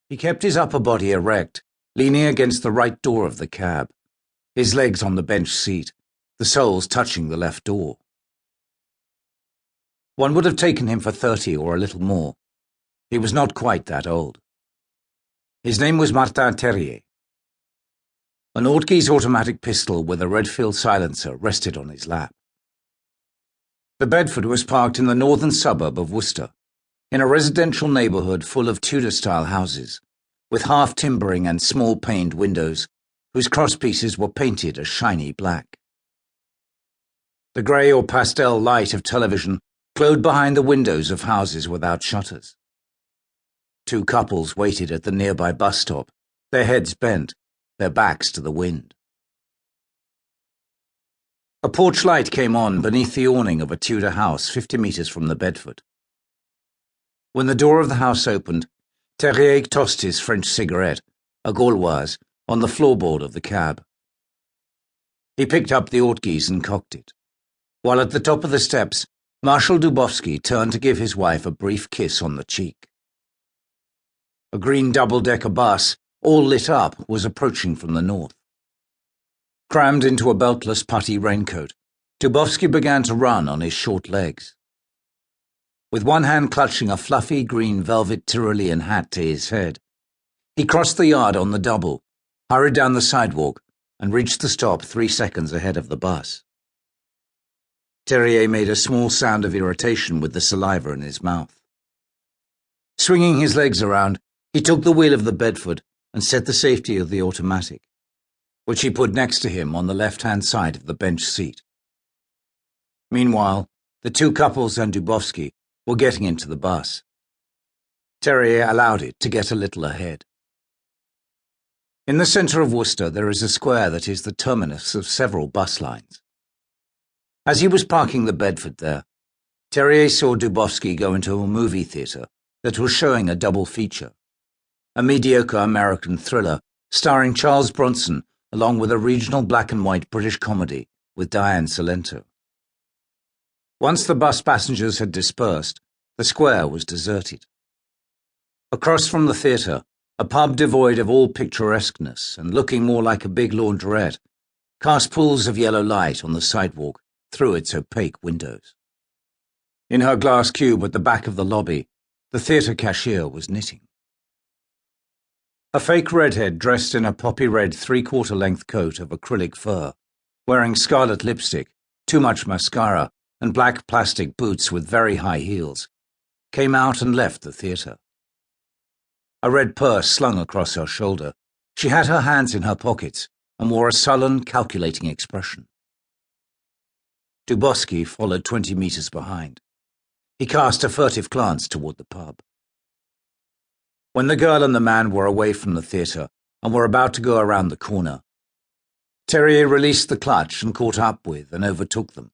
He kept his upper body erect, leaning against the right door of the cab, his legs on the bench seat, the soles touching the left door. One would have taken him for 30 or a little more. He was not quite that old. His name was Martin Terrier. An Ortke's automatic pistol with a red-filled silencer rested on his lap. The Bedford was parked in the northern suburb of Worcester, in a residential neighbourhood full of Tudor-style houses, with half-timbering and small-paned windows, whose crosspieces were painted a shiny black. The grey or pastel light of television glowed behind the windows of houses without shutters. Two couples waited at the nearby bus stop, their heads bent, their backs to the wind. A porch light came on beneath the awning of a Tudor house 50 metres from the Bedford. When the door of the house opened, Terrier tossed his French cigarette, a Gauloise, on the floorboard of the cab. He picked up the Ortke's and cocked it, while at the top of the steps, Marshal Dubowski turned to give his wife a brief kiss on the cheek. A green double-decker bus, all lit up, was approaching from the north. Crammed into a beltless putty raincoat, Dubowski began to run on his short legs. With one hand clutching a fluffy green velvet Tyrolean hat to his head, he crossed the yard on the double, hurried down the sidewalk, and reached the stop 3 seconds ahead of the bus. Terrier made a small sound of irritation with the saliva in his mouth. Swinging his legs around, he took the wheel of the Bedford and set the safety of the automatic, which he put next to him on the left-hand side of the bench seat. Meanwhile, the two couples and Dubowski were getting into the bus. Terrier allowed it to get a little ahead. In the centre of Worcester there is a square that is the terminus of several bus lines. As he was parking the Bedford there, Terrier saw Dubowski go into a movie theatre that was showing a double feature, a mediocre American thriller starring Charles Bronson along with a regional black-and-white British comedy with Diane Salento. Once the bus passengers had dispersed, the square was deserted. Across from the theatre, a pub devoid of all picturesqueness and looking more like a big laundrette cast pools of yellow light on the sidewalk through its opaque windows. In her glass cube at the back of the lobby, the theatre cashier was knitting. A fake redhead dressed in a poppy-red 3/4-length coat of acrylic fur, wearing scarlet lipstick, too much mascara, and black plastic boots with very high heels, came out and left the theatre. A red purse slung across her shoulder, she had her hands in her pockets and wore a sullen, calculating expression. Dubowski followed 20 metres behind. He cast a furtive glance toward the pub. When the girl and the man were away from the theatre and were about to go around the corner, Terrier released the clutch and caught up with and overtook them.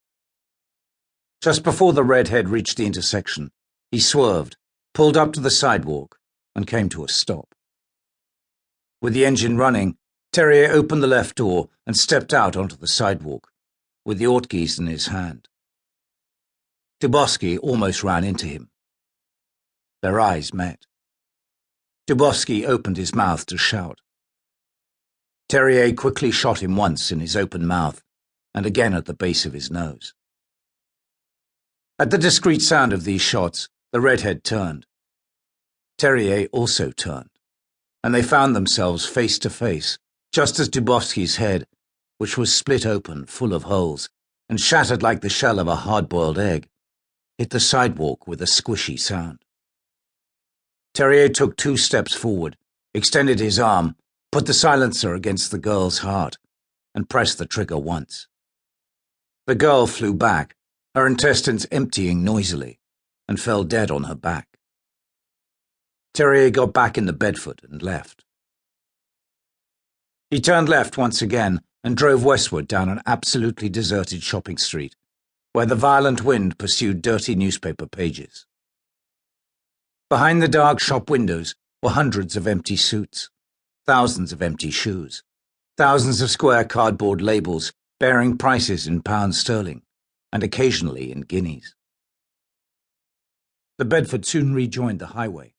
Just before the redhead reached the intersection, he swerved, pulled up to the sidewalk, and came to a stop. With the engine running, Terrier opened the left door and stepped out onto the sidewalk, with the Ortke's in his hand. Dubowski almost ran into him. Their eyes met. Dubowski opened his mouth to shout. Terrier quickly shot him once in his open mouth and again at the base of his nose. At the discreet sound of these shots, the redhead turned. Terrier also turned, and they found themselves face to face, just as Dubowski's head, which was split open, full of holes, and shattered like the shell of a hard-boiled egg, hit the sidewalk with a squishy sound. Terrier took 2 steps forward, extended his arm, put the silencer against the girl's heart, and pressed the trigger once. The girl flew back, her intestines emptying noisily, and fell dead on her back. Terrier got back in the Bedford and left. He turned left once again and drove westward down an absolutely deserted shopping street, where the violent wind pursued dirty newspaper pages. Behind the dark shop windows were hundreds of empty suits, thousands of empty shoes, thousands of square cardboard labels bearing prices in pounds sterling, and occasionally in guineas. The Bedford soon rejoined the highway.